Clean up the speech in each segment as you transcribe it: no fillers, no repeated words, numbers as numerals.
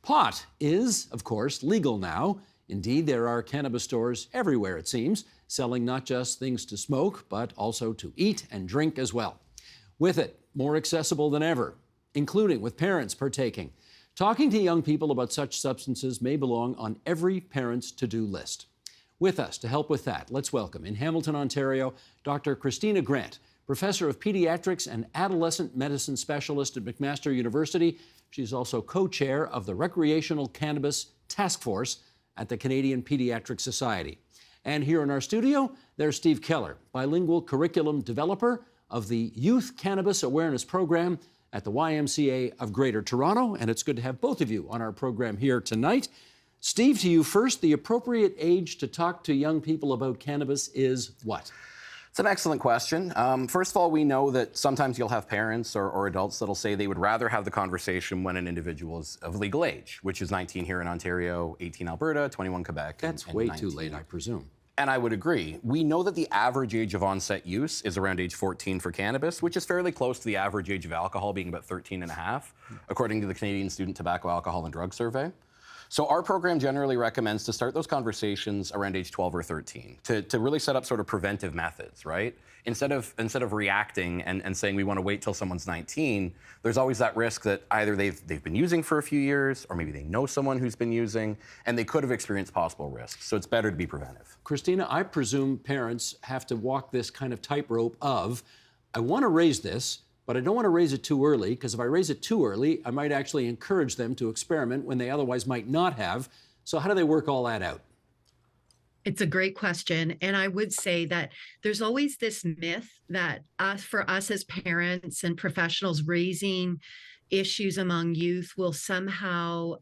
Pot is, of course, legal now. Indeed, there are cannabis stores everywhere, it seems, selling not just things to smoke, but also to eat and drink as well. With it, more accessible than ever, including with parents partaking. Talking to young people about such substances may belong on every parent's to-do list. With us to help with that, let's welcome, in Hamilton, Ontario, Dr. Christina Grant, Professor of Pediatrics and Adolescent Medicine Specialist at McMaster University. She's also co-chair of the Recreational Cannabis Task Force at the Canadian Pediatric Society. And here in our studio, there's Steve Keller, bilingual curriculum developer of the Youth Cannabis Awareness Program at the YMCA of Greater Toronto. And it's good to have both of you on our program here tonight. Steve, to you first, the appropriate age to talk to young people about cannabis is what? It's an excellent question. First of all, we know that sometimes you'll have parents or adults that'll say they would rather have the conversation when an individual is of legal age, which is 19 here in Ontario, 18 Alberta, 21 Quebec. That's way too late, I presume. And I would agree. We know that the average age of onset use is around age 14 for cannabis, which is fairly close to the average age of alcohol being about 13 and a half, according to the Canadian Student Tobacco, Alcohol and Drug Survey. So our program generally recommends to start those conversations around age 12 or 13 to really set up sort of preventive methods, right? Instead of reacting and saying we want to wait till someone's 19, there's always that risk that either they've been using for a few years, or maybe they know someone who's been using, and they could have experienced possible risks. So it's better to be preventive. Christina, I presume parents have to walk this kind of tightrope of, I want to raise this, but I don't want to raise it too early, because if I raise it too early, I might actually encourage them to experiment when they otherwise might not have. So how do they work all that out? It's a great question. And I would say that there's always this myth that for us as parents and professionals, raising issues among youth will somehow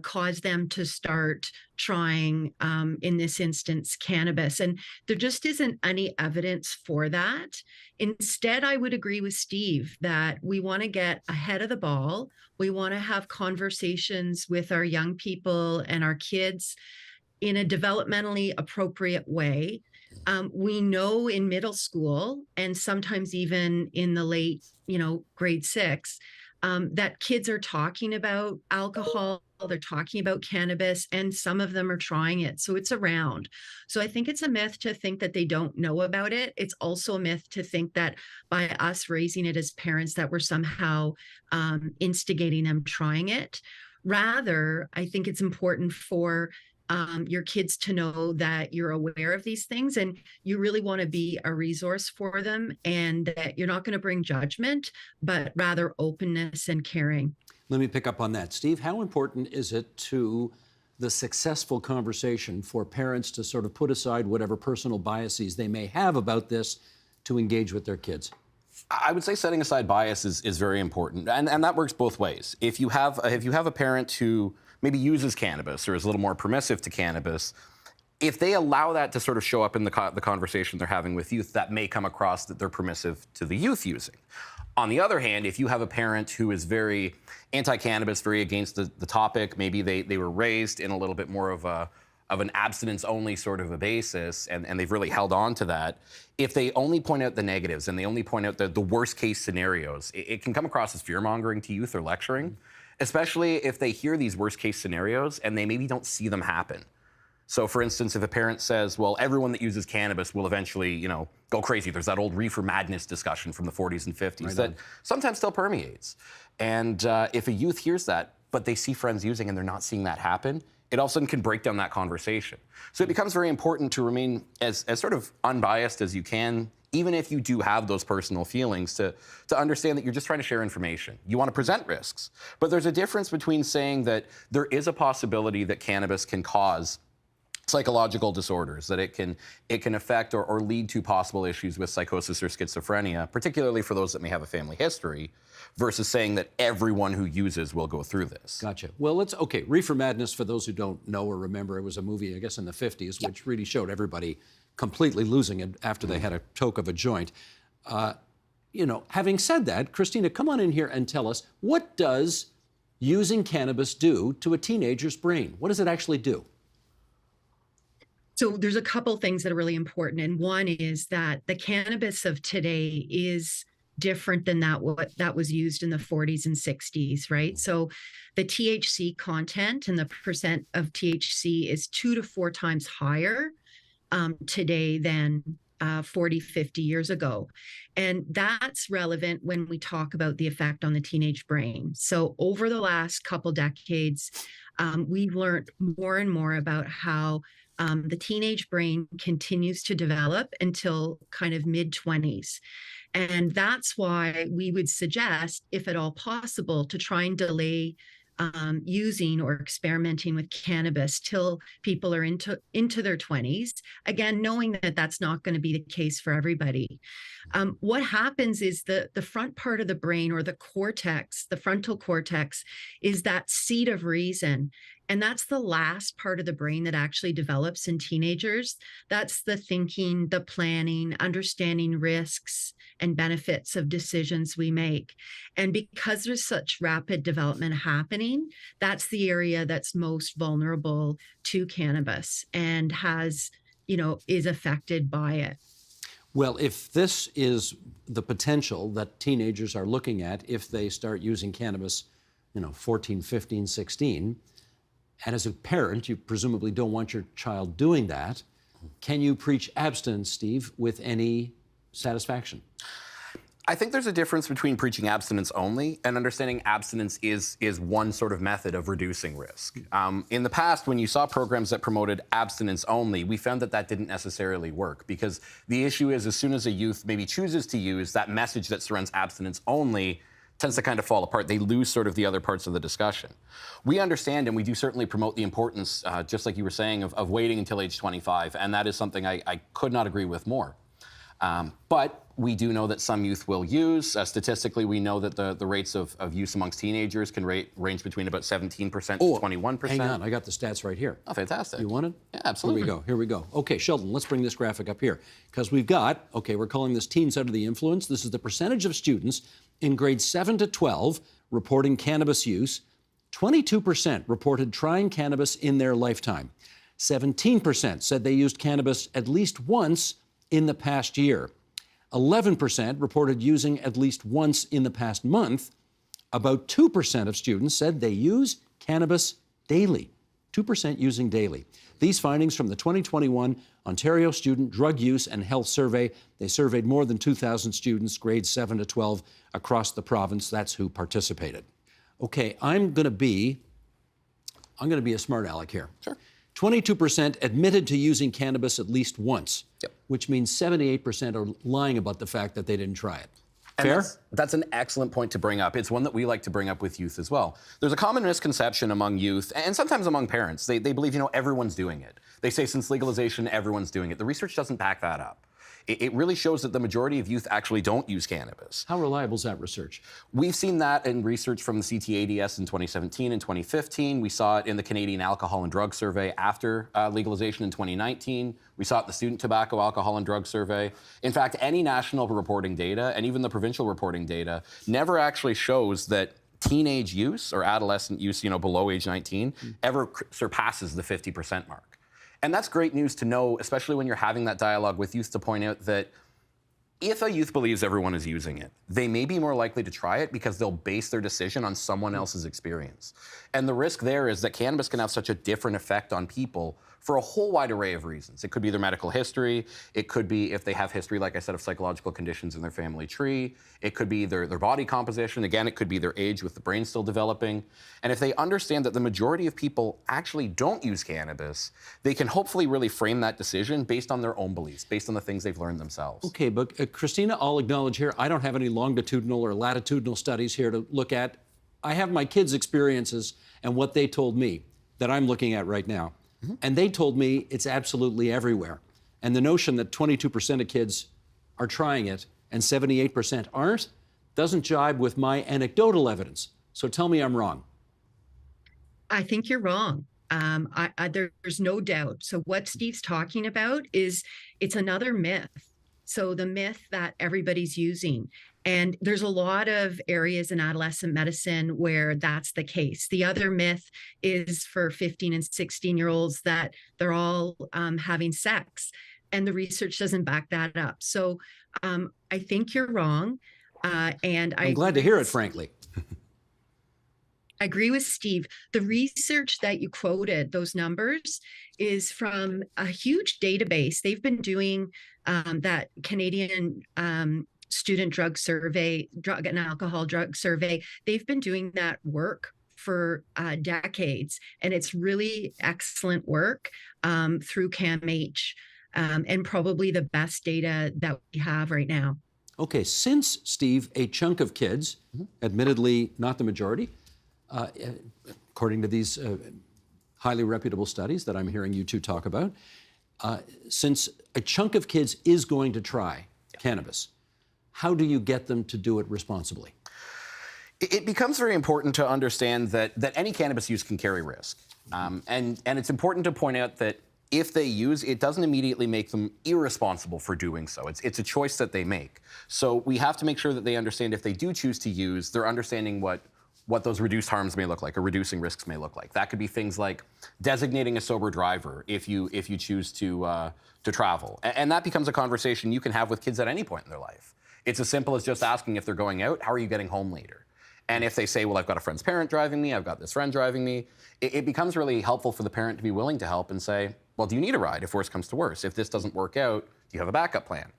cause them to start trying, in this instance, cannabis. And there just isn't any evidence for that. Instead, I would agree with Steve that we want to get ahead of the ball. We want to have conversations with our young people and our kids in a developmentally appropriate way. We know in middle school, and sometimes even in the late, grade 6, that kids are talking about alcohol, they're talking about cannabis, and some of them are trying it. So it's around. So I think it's a myth to think that they don't know about it. It's also a myth to think that by us raising it as parents that we're somehow instigating them trying it. Rather, I think it's important for your kids to know that you're aware of these things and you really want to be a resource for them, and that you're not going to bring judgment, but rather openness and caring. Let me pick up on that. Steve, how important is it to the successful conversation for parents to sort of put aside whatever personal biases they may have about this to engage with their kids? I would say setting aside bias is very important, and that works both ways. If you have a parent who maybe uses cannabis or is a little more permissive to cannabis, if they allow that to sort of show up in the conversation they're having with youth, that may come across that they're permissive to the youth using. On the other hand, if you have a parent who is very anti-cannabis, very against the topic, maybe they were raised in a little bit more of an abstinence-only sort of a basis, and they've really held on to that, if they only point out the negatives and they only point out the worst-case scenarios, it can come across as fear-mongering to youth or lecturing, especially if they hear these worst-case scenarios and they maybe don't see them happen. So, for instance, if a parent says, well, everyone that uses cannabis will eventually, go crazy. There's that old reefer madness discussion from the 40s and 50s that sometimes still permeates. And if a youth hears that, but they see friends using and they're not seeing that happen, it all of a sudden can break down that conversation. So it becomes very important to remain as sort of unbiased as you can, even if you do have those personal feelings, to understand that you're just trying to share information. You want to present risks. But there's a difference between saying that there is a possibility that cannabis can cause psychological disorders, that it can affect or lead to possible issues with psychosis or schizophrenia, particularly for those that may have a family history, versus saying that everyone who uses will go through this. Gotcha. Well, Reefer Madness, for those who don't know or remember, it was a movie, I guess, in the 50s, which really showed everybody completely losing it after they had a toke of a joint. Having said that, Christina, come on in here and tell us, what does using cannabis do to a teenager's brain? What does it actually do? So there's a couple things that are really important. And one is that the cannabis of today is different than what that was used in the 40s and 60s, right? So the THC content and the percent of THC is 2 to 4 times higher today than 40, 50 years ago. And that's relevant when we talk about the effect on the teenage brain. So over the last couple decades, we've learned more and more about how the teenage brain continues to develop until kind of mid-20s. And that's why we would suggest, if at all possible, to try and delay using or experimenting with cannabis till people are into their 20s. Again, knowing that that's not going to be the case for everybody. What happens is the front part of the brain, or the cortex, the frontal cortex, is that seat of reason. And that's the last part of the brain that actually develops in teenagers. That's the thinking, the planning, understanding risks and benefits of decisions we make. And because there's such rapid development happening, that's the area that's most vulnerable to cannabis and is affected by it. Well, if this is the potential that teenagers are looking at if they start using cannabis, 14, 15, 16, and as a parent, you presumably don't want your child doing that, can you preach abstinence, Steve, with any satisfaction? I think there's a difference between preaching abstinence only and understanding abstinence is one sort of method of reducing risk. In the past, when you saw programs that promoted abstinence only, we found that that didn't necessarily work, because the issue is, as soon as a youth maybe chooses to use, that message that surrounds abstinence only tends to kind of fall apart. They lose sort of the other parts of the discussion. We understand, and we do certainly promote the importance, just like you were saying, of waiting until age 25, and that is something I could not agree with more. But we do know that some youth will use. Statistically, we know that the rates of use amongst teenagers can range between about 17% to 21%. Hang on, I got the stats right here. Oh, fantastic. You want it? Yeah, absolutely. Here we go. Okay, Sheldon, let's bring this graphic up here. Because we've got, we're calling this teens under the influence. This is the percentage of students in grades 7 to 12 reporting cannabis use. 22% reported trying cannabis in their lifetime. 17% said they used cannabis at least once in the past year. 11% reported using at least once in the past month. About 2% of students said they use cannabis daily. 2% using daily. These findings from the 2021 Ontario Student Drug Use and Health Survey. They surveyed more than 2,000 students, grades 7 to 12, across the province. That's who participated. Okay, I'm going to be a smart aleck here. Sure. 22% admitted to using cannabis at least once, Yep. which means 78% are lying about the fact that they didn't try it. And Fair? that's an excellent point to bring up. It's one that we like to bring up with youth as well. There's a common misconception among youth, and sometimes among parents. They believe, everyone's doing it. They say since legalization, everyone's doing it. The research doesn't back that up. It really shows that the majority of youth actually don't use cannabis. How reliable is that research? We've seen that in research from the CTADS in 2017 and 2015. We saw it in the Canadian Alcohol and Drug Survey after legalization in 2019. We saw it in the Student Tobacco, Alcohol and Drug Survey. In fact, any national reporting data, and even the provincial reporting data, never actually shows that teenage use or adolescent use, below age 19, ever surpasses the 50% mark. And that's great news to know, especially when you're having that dialogue with youth, to point out that if a youth believes everyone is using it, they may be more likely to try it because they'll base their decision on someone else's experience. And the risk there is that cannabis can have such a different effect on people for a whole wide array of reasons. It could be their medical history. It could be if they have history, like I said, of psychological conditions in their family tree. It could be their body composition. Again, it could be their age with the brain still developing. And if they understand that the majority of people actually don't use cannabis, they can hopefully really frame that decision based on their own beliefs, based on the things they've learned themselves. Okay, but Christina, I'll acknowledge here, I don't have any longitudinal or latitudinal studies here to look at. I have my kids' experiences and what they told me that I'm looking at right now. And they told me it's absolutely everywhere. And the notion that 22% of kids are trying it and 78% aren't doesn't jibe with my anecdotal evidence. So tell me I'm wrong. I think you're wrong. There's no doubt. So what Steve's talking about is it's another myth. So the myth that everybody's using. And there's a lot of areas in adolescent medicine where that's the case. The other myth is for 15 and 16-year-olds that they're all having sex. And the research doesn't back that up. So I think you're wrong. And I'm glad to hear it, frankly. I agree with Steve. The research that you quoted, those numbers, is from a huge database. They've been doing that Canadian student drug survey, drug and alcohol drug survey. They've been doing that work for decades, and it's really excellent work through CAMH, and probably the best data that we have right now. Okay, since, Steve, a chunk of kids, admittedly not the majority, according to these highly reputable studies that I'm hearing you two talk about, since a chunk of kids is going to try cannabis, how do you get them to do it responsibly? It becomes very important to understand that any cannabis use can carry risk. And it's important to point out that if they use, it doesn't immediately make them irresponsible for doing so. It's a choice that they make. So we have to make sure that they understand if they do choose to use, they're understanding what those reduced harms may look like or reducing risks may look like. That could be things like designating a sober driver if you choose to travel. And that becomes a conversation you can have with kids at any point in their life. It's as simple as just asking if they're going out, how are you getting home later? And if they say, well, I've got a friend's parent driving me, I've got this friend driving me, it becomes really helpful for the parent to be willing to help and say, well, do you need a ride if worse comes to worse? If this doesn't work out, do you have a backup plan?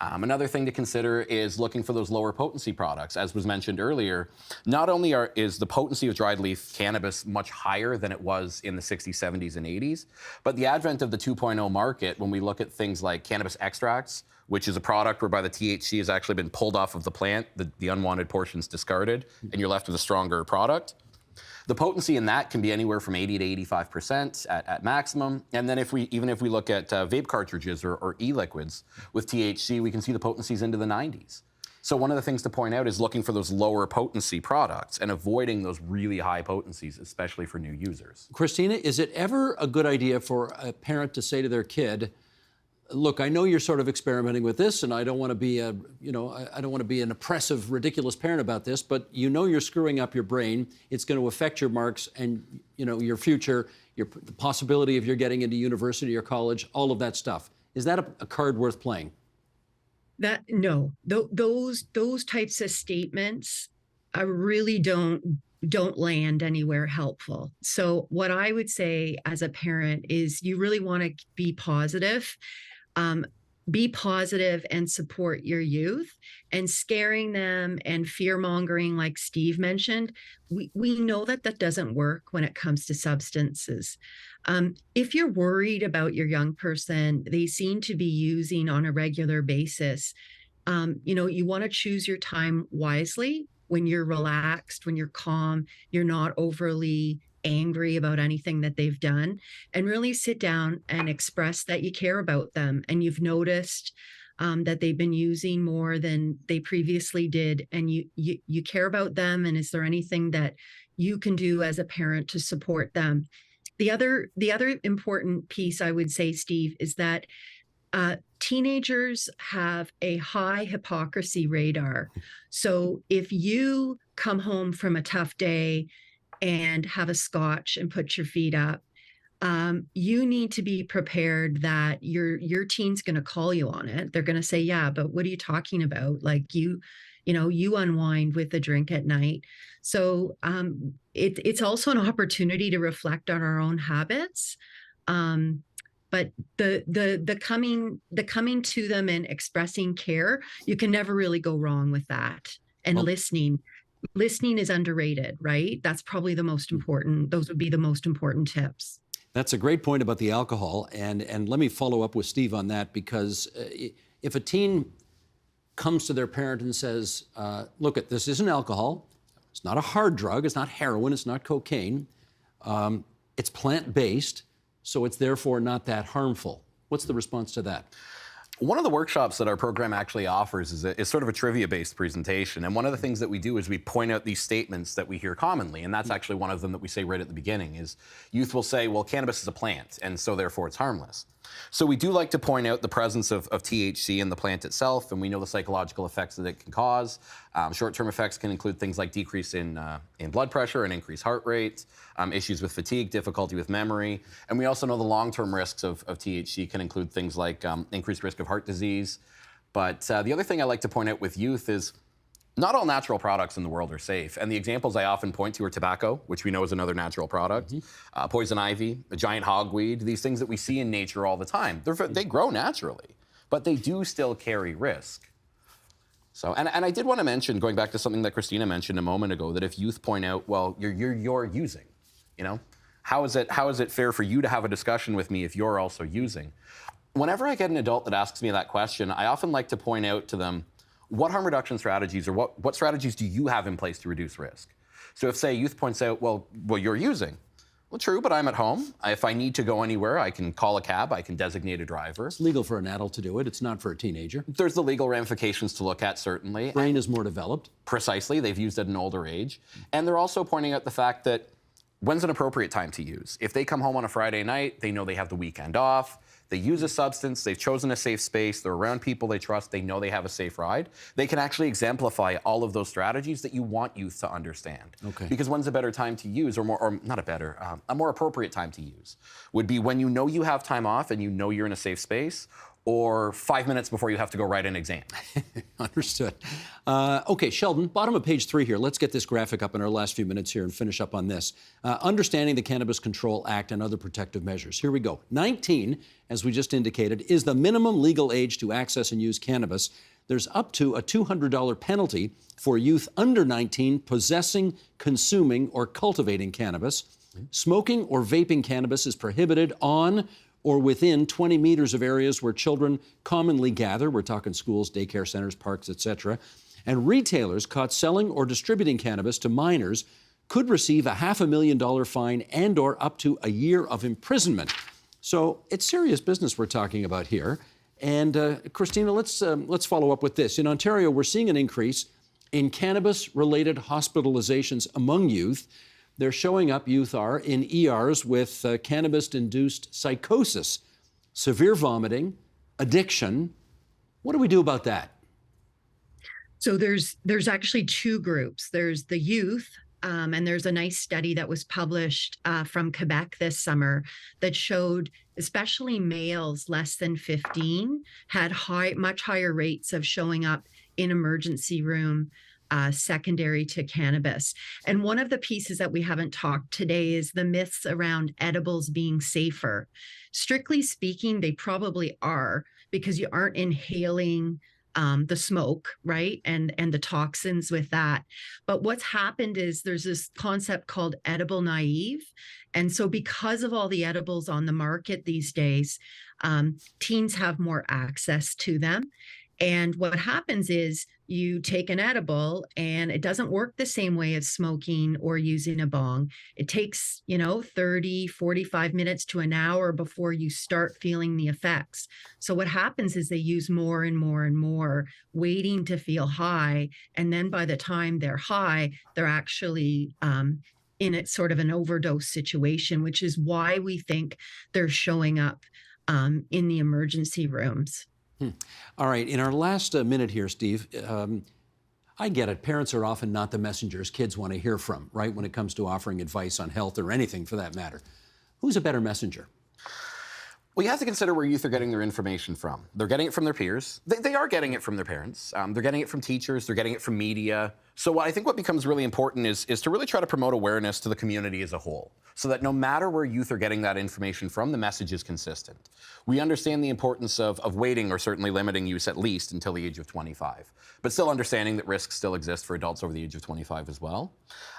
Another thing to consider is looking for those lower potency products. As was mentioned earlier, not only is the potency of dried leaf cannabis much higher than it was in the 60s, 70s, and 80s, but the advent of the 2.0 market, when we look at things like cannabis extracts, which is a product whereby the THC has actually been pulled off of the plant, the unwanted portions discarded, and you're left with a stronger product. The potency in that can be anywhere from 80 to 85% at maximum. And then even if we look at vape cartridges or e-liquids with THC, we can see the potencies into the 90s. So one of the things to point out is looking for those lower potency products and avoiding those really high potencies, especially for new users. Christina, is it ever a good idea for a parent to say to their kid, look, I know you're sort of experimenting with this, and I don't want to be I don't want to be an oppressive, ridiculous parent about this, but you know you're screwing up your brain. It's going to affect your marks and your future, the possibility of your getting into university or college, all of that stuff. Is that a card worth playing? No, those types of statements really don't land anywhere helpful. So what I would say as a parent is you really want to be positive. Be positive and support your youth, and scaring them and fear mongering, like Steve mentioned, we know that doesn't work when it comes to substances. If you're worried about your young person, they seem to be using on a regular basis, you want to choose your time wisely when you're relaxed, when you're calm, you're not overly angry about anything that they've done, and really sit down and express that you care about them and you've noticed that they've been using more than they previously did, and you care about them, and is there anything that you can do as a parent to support them. The other important piece I would say, Steve, is that teenagers have a high hypocrisy radar. So if you come home from a tough day and have a scotch and put your feet up, you need to be prepared that your teen's going to call you on it. They're going to say, yeah, but what are you talking about? Like you unwind with a drink at night. So it's also an opportunity to reflect on our own habits. But the coming to them and expressing care, you can never really go wrong with that. And listening is underrated, right? That's probably the most important. Those would be the most important tips. That's a great point about the alcohol. And let me follow up with Steve on that, because if a teen comes to their parent and says, look, this isn't alcohol, it's not a hard drug, it's not heroin, it's not cocaine, it's plant-based, so it's therefore not that harmful. What's the response to that? One of the workshops that our program actually offers is sort of a trivia-based presentation. And one of the things that we do is we point out these statements that we hear commonly. And that's actually one of them that we say right at the beginning is youth will say, well, cannabis is a plant, and so therefore it's harmless. So we do like to point out the presence of THC in the plant itself, and we know the psychological effects that it can cause. Short-term effects can include things like decrease in blood pressure and increased heart rate, issues with fatigue, difficulty with memory. And we also know the long-term risks of THC can include things like increased risk of heart disease. But the other thing I like to point out with youth is Not all natural products in the world are safe. And the examples I often point to are tobacco, which we know is another natural product, poison ivy, a giant hogweed, these things that we see in nature all the time. They grow naturally, but they do still carry risk. So, and I did want to mention, going back to something that Christina mentioned a moment ago, that if youth point out, well, you're using, you know, how is it fair for you to have a discussion with me if you're also using? Whenever I get an adult that asks me that question, I often like to point out to them, what harm reduction strategies or what strategies do you have in place to reduce risk? So if, say, youth points out, well, you're using. Well, true, but I'm at home. If I need to go anywhere, I can call a cab, I can designate a driver. It's legal for an adult to do it. It's not for a teenager. There's the legal ramifications to look at, certainly. Brain is more developed. Precisely, they've used at an older age. And they're also pointing out the fact that when's an appropriate time to use? If they come home on a Friday night, they know they have the weekend off, they use a substance, they've chosen a safe space, they're around people they trust, they know they have a safe ride, they can actually exemplify all of those strategies that you want youth to understand. Okay. Because when's a better time to use, or a more appropriate time to use, would be when you know you have time off and you know you're in a safe space, or 5 minutes before you have to go write an exam. Understood. Okay, Sheldon, bottom of page 3 here. Let's get this graphic up in our last few minutes here and finish up on this. Understanding the Cannabis Control Act and other protective measures. Here we go. 19, as we just indicated, is the minimum legal age to access and use cannabis. There's up to a $200 penalty for youth under 19 possessing, consuming, or cultivating cannabis. Smoking or vaping cannabis is prohibited on or within 20 meters of areas where children commonly gather. We're talking schools, daycare centers, parks, etc. And retailers caught selling or distributing cannabis to minors could receive a $500,000 fine and or up to a year of imprisonment. So it's serious business we're talking about here. And Christina, let's follow up with this. In Ontario, we're seeing an increase in cannabis-related hospitalizations among youth. They're showing up, youth are, in ERs with cannabis-induced psychosis, severe vomiting, addiction. What do we do about that? So there's actually two groups. There's the youth, and there's a nice study that was published from Quebec this summer that showed especially males less than 15 had much higher rates of showing up in emergency room secondary to cannabis. And one of the pieces that we haven't talked today is the myths around edibles being safer. Strictly speaking, they probably are, because you aren't inhaling the smoke, right? And the toxins with that. But what's happened is there's this concept called edible naive. And so because of all the edibles on the market these days, teens have more access to them. And what happens is you take an edible and it doesn't work the same way as smoking or using a bong. It takes, 30, 45 minutes to an hour before you start feeling the effects. So what happens is they use more and more and more, waiting to feel high. And then by the time they're high, they're actually in a sort of an overdose situation, which is why we think they're showing up in the emergency rooms. All right, in our last minute here, Steve, I get it. Parents are often not the messengers kids want to hear from, right, when it comes to offering advice on health or anything for that matter. Who's a better messenger? Well, you have to consider where youth are getting their information from. They're getting it from their peers. They are getting it from their parents. They're getting it from teachers. They're getting it from media. So I think what becomes really important is to really try to promote awareness to the community as a whole, so that no matter where youth are getting that information from, the message is consistent. We understand the importance of waiting or certainly limiting use at least until the age of 25, but still understanding that risks still exist for adults over the age of 25 as well.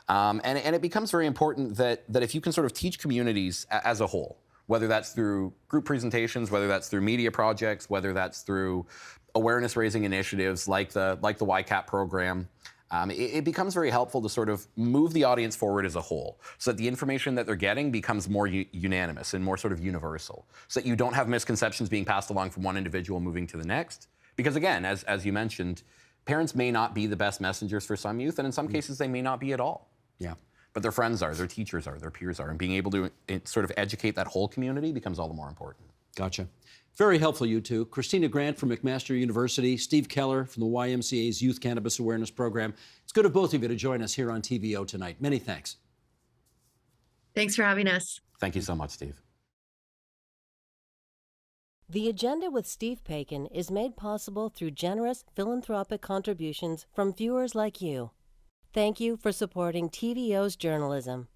And it becomes very important that if you can sort of teach communities as a whole, whether that's through group presentations, whether that's through media projects, whether that's through awareness-raising initiatives like the YCAP program, it becomes very helpful to sort of move the audience forward as a whole, so that the information that they're getting becomes more unanimous and more sort of universal, so that you don't have misconceptions being passed along from one individual moving to the next. Because again, as you mentioned, parents may not be the best messengers for some youth, and in some cases they may not be at all. Yeah. But their friends are, their teachers are, their peers are, and being able to sort of educate that whole community becomes all the more important. Gotcha. Very helpful, you two. Christina Grant from McMaster University, Steve Keller from the YMCA's Youth Cannabis Awareness Program. It's good of both of you to join us here on TVO tonight. Many thanks. Thanks for having us. Thank you so much, Steve. The Agenda with Steve Paikin is made possible through generous philanthropic contributions from viewers like you. Thank you for supporting TVO's journalism.